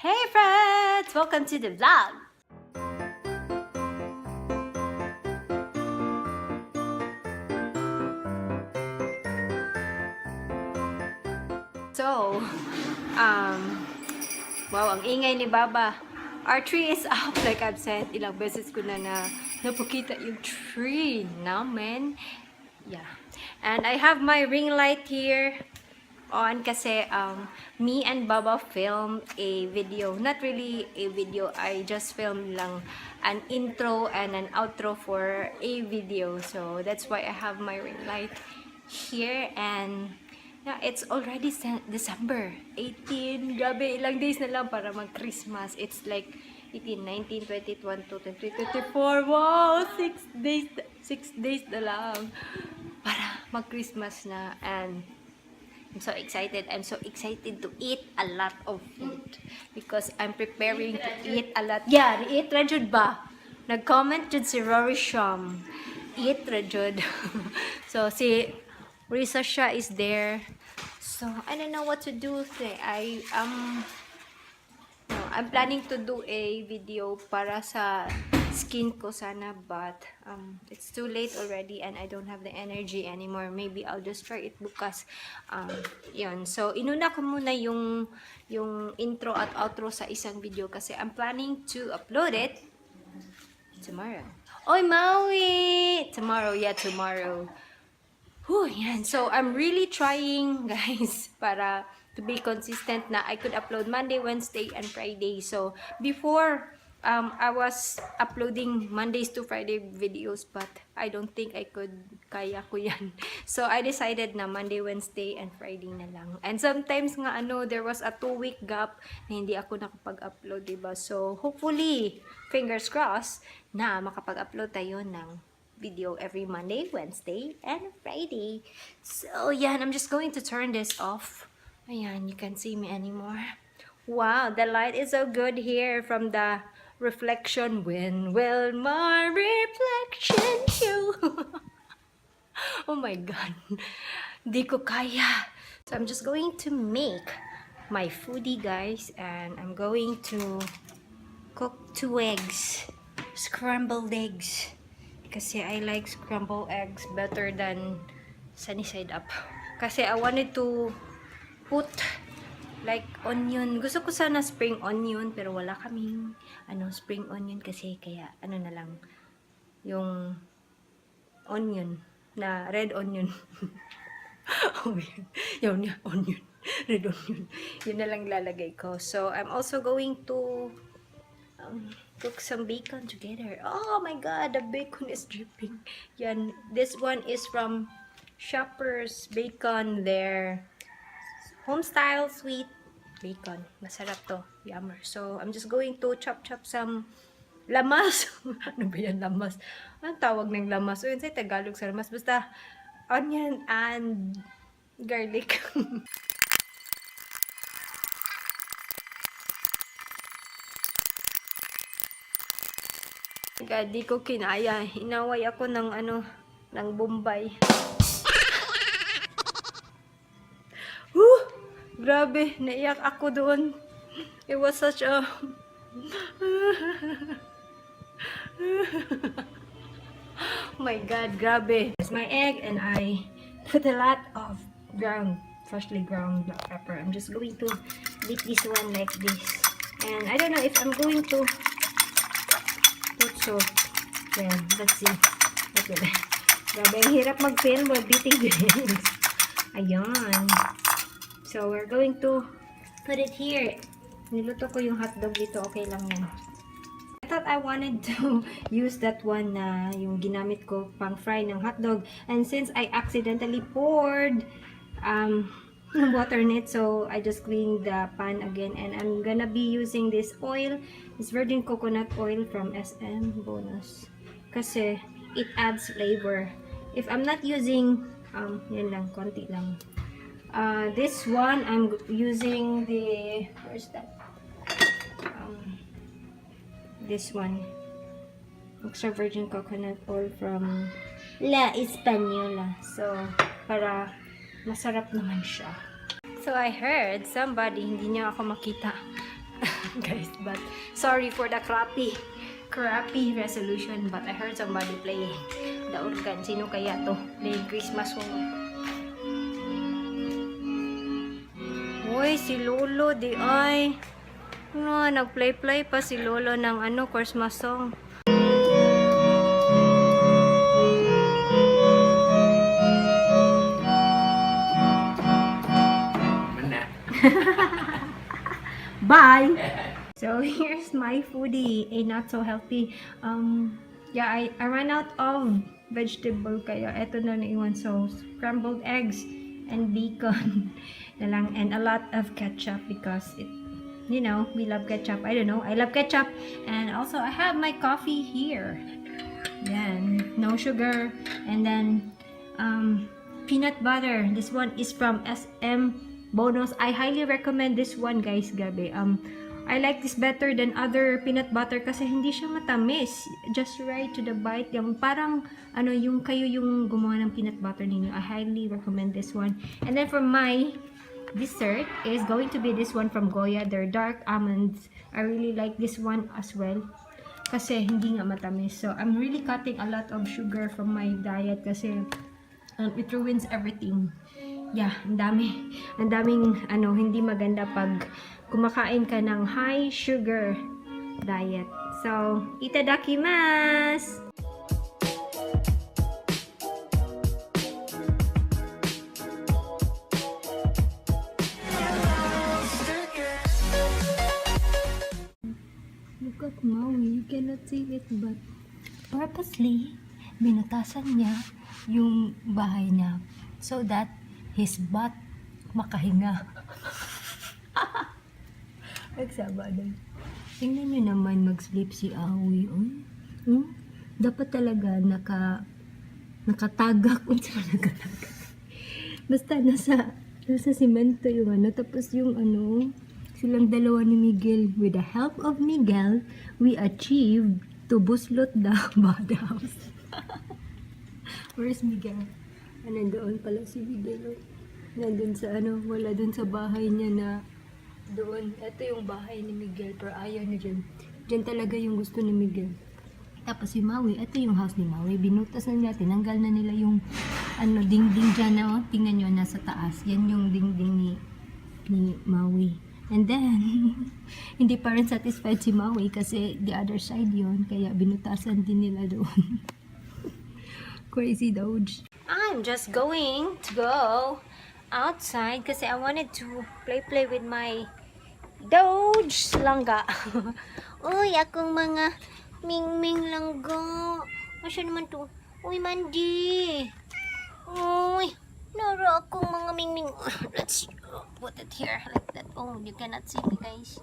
Hey friends! Welcome to the vlog! So, wow, ang ingay ni Baba. Our tree is up, like I've said. Ilang beses ko na napakita yung tree namin. Yeah. And I have my ring light here on kasi me and Baba filmed a video. Not really a video. I just filmed lang an intro and an outro for a video. So, that's why I have my ring light here. And yeah, it's already December 18. Grabe, ilang days na lang para mag-Christmas. It's like 18, 19, 20, 21, 22, 23, 24. Wow! 6 days. 6 days na lang para mag-Christmas na. And I'm so excited. I'm so excited to eat a lot of food because I'm preparing to eat a lot. Yeah, eat ra jud ba? Nag-comment jud si Rory Sham. Eat ra jud. So si Risa Shah is there. So I don't know what to do today. I'm planning to do a video para sa skin ko sana, but it's too late already and I don't have the energy anymore. Maybe I'll just try it bukas. Yun. So inuna ko muna yung intro at outro sa isang video kasi I'm planning to upload it tomorrow. Oy, Maui! Tomorrow, yeah, tomorrow. Whew, yan. So I'm really trying, guys, para to be consistent na I could upload Monday, Wednesday, and Friday. So, before, I was uploading Mondays to Friday videos, but I don't think I could, kaya ko yan. So, I decided na Monday, Wednesday, and Friday na lang. And sometimes nga, there was a 2-week gap na hindi ako nakapag-upload, diba? So, hopefully, fingers crossed, na makapag-upload tayo ng video every Monday, Wednesday, and Friday. So, yeah, I'm just going to turn this off. Ayan, you can't see me anymore. Wow, the light is so good here from the reflection. When will my reflection show? Oh my God. Di ko kaya. So, I'm just going to make my foodie, guys. And I'm going to cook 2 eggs. Scrambled eggs. Kasi I like scrambled eggs better than sunny side up. Kasi I wanted to put like onion. Gusto ko sana spring onion pero wala kaming spring onion kasi kaya na lang yung onion na red onion. Oh man. Yun, onion. Red onion. Yun na lang lalagay ko. So I'm also going to cook some bacon together. Oh my God, the bacon is dripping. Yan, this one is from Shoppers Bacon. Their home-style sweet bacon. Masarap to. Yummer. So, I'm just going to chop some lamas. Ano ba yan, lamas? Anong tawag ng lamas? O yun sa Tagalog sa lamas. Basta, onion and garlic. God, di ko kinaya. Inaway ako ng ng Bombay. Grabe, naiyak ako doon. It was such a oh my God, grabe. It's my egg and I put a lot of freshly ground black pepper. I'm just going to beat this one like this. And I don't know if I'm going to put salt. Yeah, let's see. Okay. Grabe, ang hirap mag-film while beating this. Ayan. So, we're going to put it here. Niluto ko yung hotdog dito. Okay lang yan. I thought I wanted to use that one na yung ginamit ko pang fry ng hotdog. And since I accidentally poured water in it, so I just cleaned the pan again. And I'm gonna be using this oil. This virgin coconut oil from SM Bonus. Kasi it adds flavor. If I'm not using, yan lang, konti lang. This one, I'm using the, where's that? This one. Extra virgin coconut oil from La Española. So, para masarap naman siya. So, I heard somebody, hindi niya ako makita. guys. But sorry for the crappy resolution. But I heard somebody playing the organ. Sino kaya to? Playing Christmas song. Uy, si Lolo di ay. No, nag-play pa si Lolo ng Christmas song. Bye. So here's my foodie, not so healthy. Yeah, I ran out of vegetable kaya eto na naiwan. So scrambled eggs and bacon na lang, and a lot of ketchup because we love ketchup. I don't know, I love ketchup. And also I have my coffee here. Yan, no sugar. And then peanut butter. This one is from SM Bonus. I highly recommend this one, guys. Gabi. I like this better than other peanut butter kasi hindi siya matamis. Just right to the bite. Yung parang yung kayo yung gumawa ng peanut butter ninyo. I highly recommend this one. And then for my dessert is going to be this one from Goya. They're dark almonds. I really like this one as well kasi hindi nga matamis. So I'm really cutting a lot of sugar from my diet kasi it ruins everything. Yeah, ang daming hindi maganda pag kumakain ka ng high sugar diet. So, itadakimasu! Look at Maui, you cannot see it, but purposely, binutasan niya yung bahay niya so that his butt makahinga. Nagsabado. Tingnan nyo naman mag-sleep si Awi. Dapat talaga nakatagak. Unsa man nakatagak? Basta nasa simento yung tapos yung silang dalawa ni Miguel. With the help of Miguel, we achieved to buslot the bad house. Where's Miguel? Nandoon pala si Miguel. Nandun sa wala dun sa bahay niya na doon. Ito yung bahay ni Miguel, pero ayaw niya dyan. Dyan talaga yung gusto ni Miguel. Tapos si Maui, ito yung house ni Maui. Binutas na nila, tinanggal na nila yung dingding dyan na, tingnan nyo, nasa taas. Yan yung dingding ni Maui. And then, hindi pa rin satisfied si Maui kasi the other side yon, kaya binutasan din nila doon. Crazy Doge. I'm just going to go outside kasi I wanted to play with my Doge langga. Uy, akong mga mingming langga. Masya naman to. Uy, Mandy. Uy, nara akong mga mingming. Let's put it here like that. Oh, you cannot see me, guys.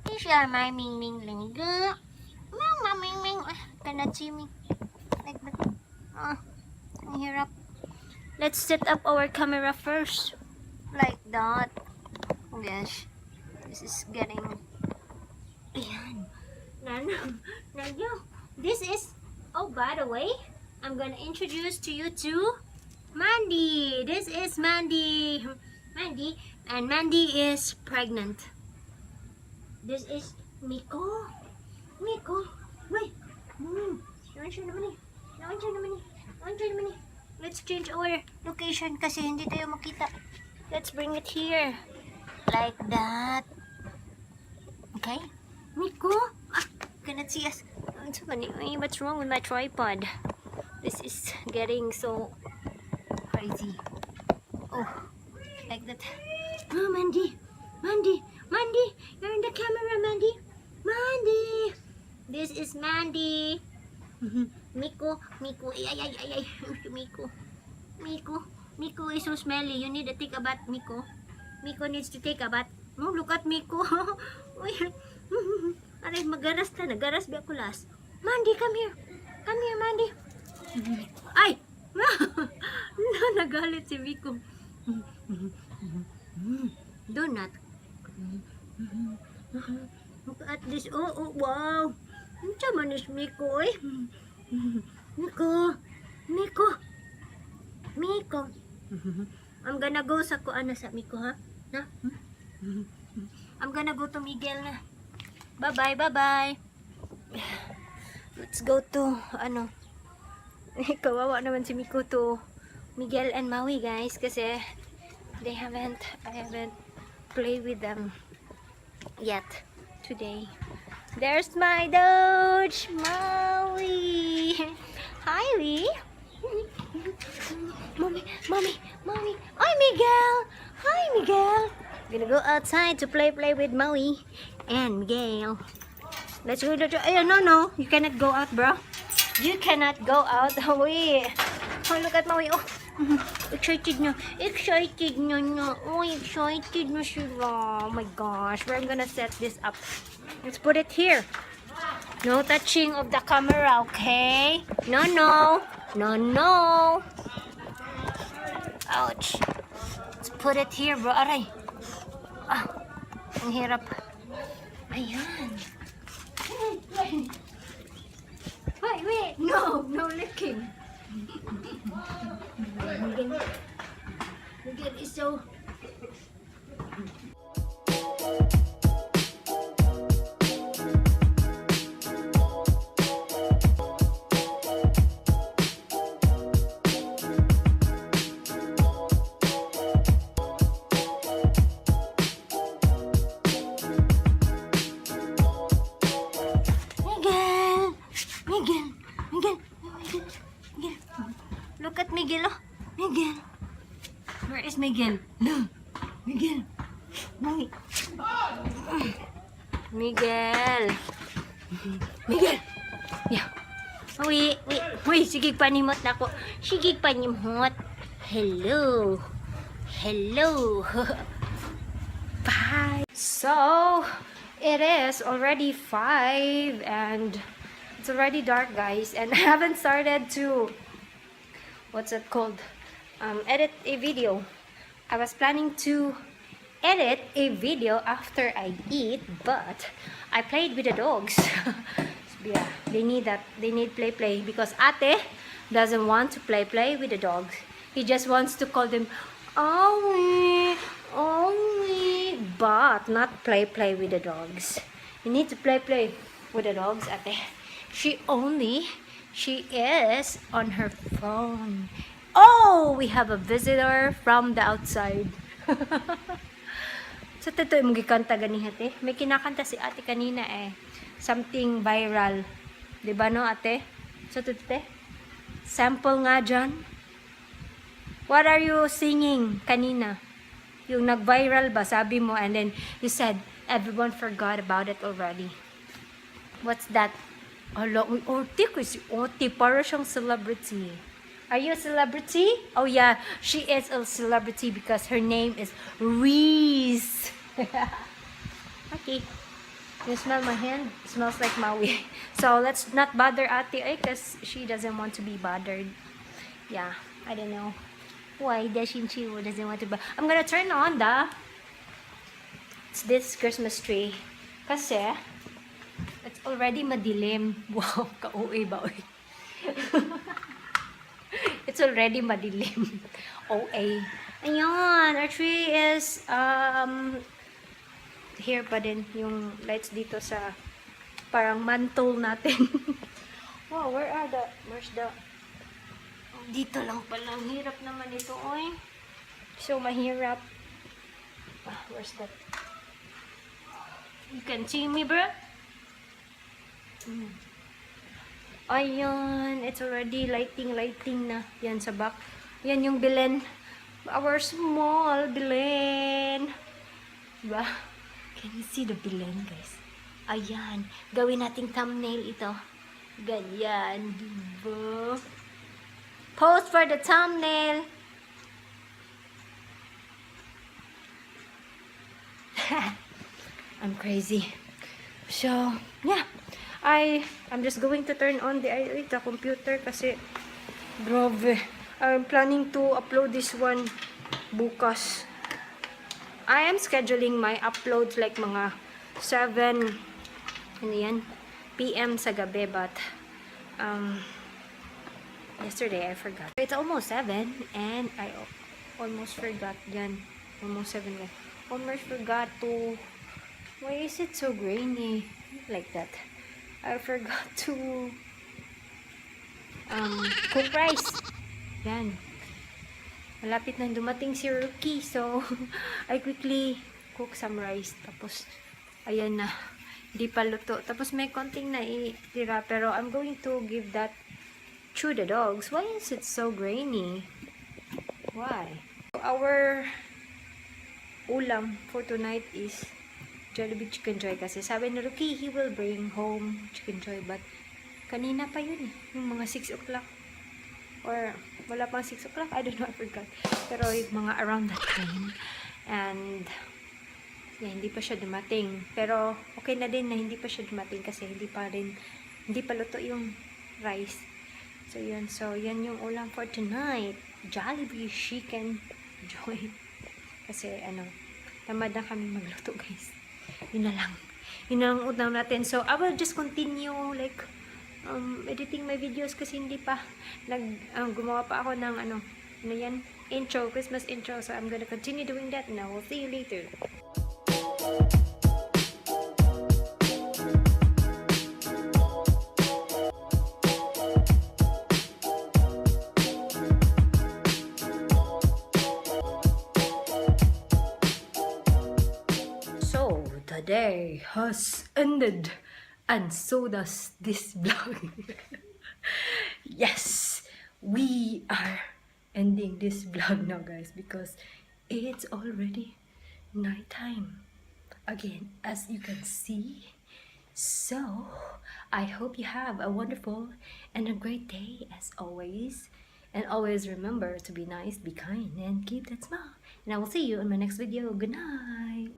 These are my mingming langga. Mga mingming. Cannot see me. Like that. Ang hirap. Let's set up our camera first. Like that. Oh gosh. This is getting... Ayan. Nanyo. This is... Oh, by the way, I'm gonna introduce to you to Mandy. This is Mandy. Mandy. And Mandy is pregnant. This is Miko. Miko. Wait. Nawan siya naman eh. Let's change our location kasi hindi tayo makita. Let's bring it here. Like that. Okay? Miko? Cannot see us. What's wrong with my tripod? This is getting so crazy. Oh, like that. Oh, Mandy. You're in the camera, Mandy. Mandy. This is Mandy. Miko. Ay. Miko is so smelly. You need to take a bath, Miko. Miko needs to take a bath. Oh, look at Miko. Aray, magaras na. Nagaras ba ako last? Mandy, come here. Come here, Mandy. Ay! Nagalit si Miko. Do not. Look at this. Oh, wow. Ang man is Miko, eh. Miko. I'm gonna go sa sa Miko, ha? I'm gonna go to Miguel na. Bye-bye, bye-bye. Let's go to, ano, kawawa naman si Miko to Miguel and Maui, guys, kasi I haven't played with them yet today. There's my Doge, Maui. Hi, Lee. Mommy. Hi, Miguel. Hi, Miguel. Gonna go outside to play with Maui and Miguel. Let's go. No. You cannot go out, bro. You cannot go out. Wait. Oh, look at Maui. Oh, excited na. Excited na. Oh, excited na sila. Oh my gosh. Where I'm gonna set this up. Let's put it here. No touching of the camera, okay? No. Ouch. Let's put it here, bro. Aray. Ah, ang hirap. Ayan. Wait. No licking. Miguel is so... Miguel. Look at Miguel, oh. Miguel. Where is Miguel? No. Miguel. Miguel. Yeah. Uy, sige panimot na ko. Sige panimot. Hello. Bye. So, it is already 5 and it's already dark, guys, and I haven't started to, what's it called, edit a video. I was planning to edit a video after I eat, but I played with the dogs. Yeah, they need that. They need play because Ate doesn't want to play with the dogs. He just wants to call them Owie, but not play with the dogs. You need to play with the dogs, Ate. She is on her phone. Oh, we have a visitor from the outside. So, totoo yung gikanta ganihan, Ate. May kinakanta si Ate kanina eh. Something viral. Diba no, Ate? So, totoo, sample nga dyan. What are you singing kanina? Yung nag-viral ba, sabi mo, and then you said, everyone forgot about it already. What's that? Hala, Oti ko si Oti. Para siyang celebrity. Are you a celebrity? Oh yeah, she is a celebrity because her name is Reese. Okay. You smell my hand? It smells like Maui. So let's not bother Ate because she doesn't want to be bothered. Yeah, I don't know. Why doesn't she doesn't want to be... I'm gonna turn on this Christmas tree. Kasi it's already madilim. Wow, ka-uwi ba? It's already madilim. OA. Ayan, our tree is here pa din yung lights dito sa parang mantle natin. Wow, where's the dito lang pala. Ang hirap naman ito, oy. So mahirap. Where's that? You can see me, bro? Ayan, it's already lighting na. Yan sa back. Yan yung Belen. Our small Belen. Diba? Can you see the Belen, guys? Ayan. Gawin nating thumbnail ito. Ganyan. Diba? Post for the thumbnail. I'm crazy. So, yeah. I'm just going to turn on the computer kasi grabe. I'm planning to upload this one bukas. I am scheduling my uploads like mga 7 ano yan, PM sa gabi, but yesterday I forgot. It's almost 7 and I almost forgot yan. Almost 7 na. Almost forgot to Why is it so grainy like that? I forgot to cook rice. Yan. Malapit na dumating si Rookie. So, I quickly cook some rice. Tapos, ayan na. Hindi pa luto. Tapos, may konting naitira. Pero, I'm going to give that to the dogs. Why is it so grainy? Why? Our ulam for tonight is Jollibee Chicken Joy. Kasi sabi ni Rookie, he will bring home Chicken Joy. But, kanina pa yun eh. Yung mga 6 o'clock. Or, wala pang 6 o'clock. I don't know, I forgot. Pero, yung mga around that time. And, yeah, hindi pa siya dumating. Pero, okay na din na hindi pa siya dumating kasi hindi pa luto yung rice. So, yun. So, yan yung ulam for tonight. Jollibee Chicken Joy. Kasi, tamad na kami magluto, guys. Yun na lang. Yun na lang ulam natin. So, I will just continue, like, editing my videos kasi hindi pa gumawa pa ako ng yan, intro, Christmas intro. So, I'm gonna continue doing that and I will see you later. So, the day has ended and so does this vlog. Yes, we are ending this vlog now, guys, because it's already nighttime again, as you can see. So, I hope you have a wonderful and a great day as always. And always remember to be nice, be kind, and keep that smile. And I will see you in my next video. Good night.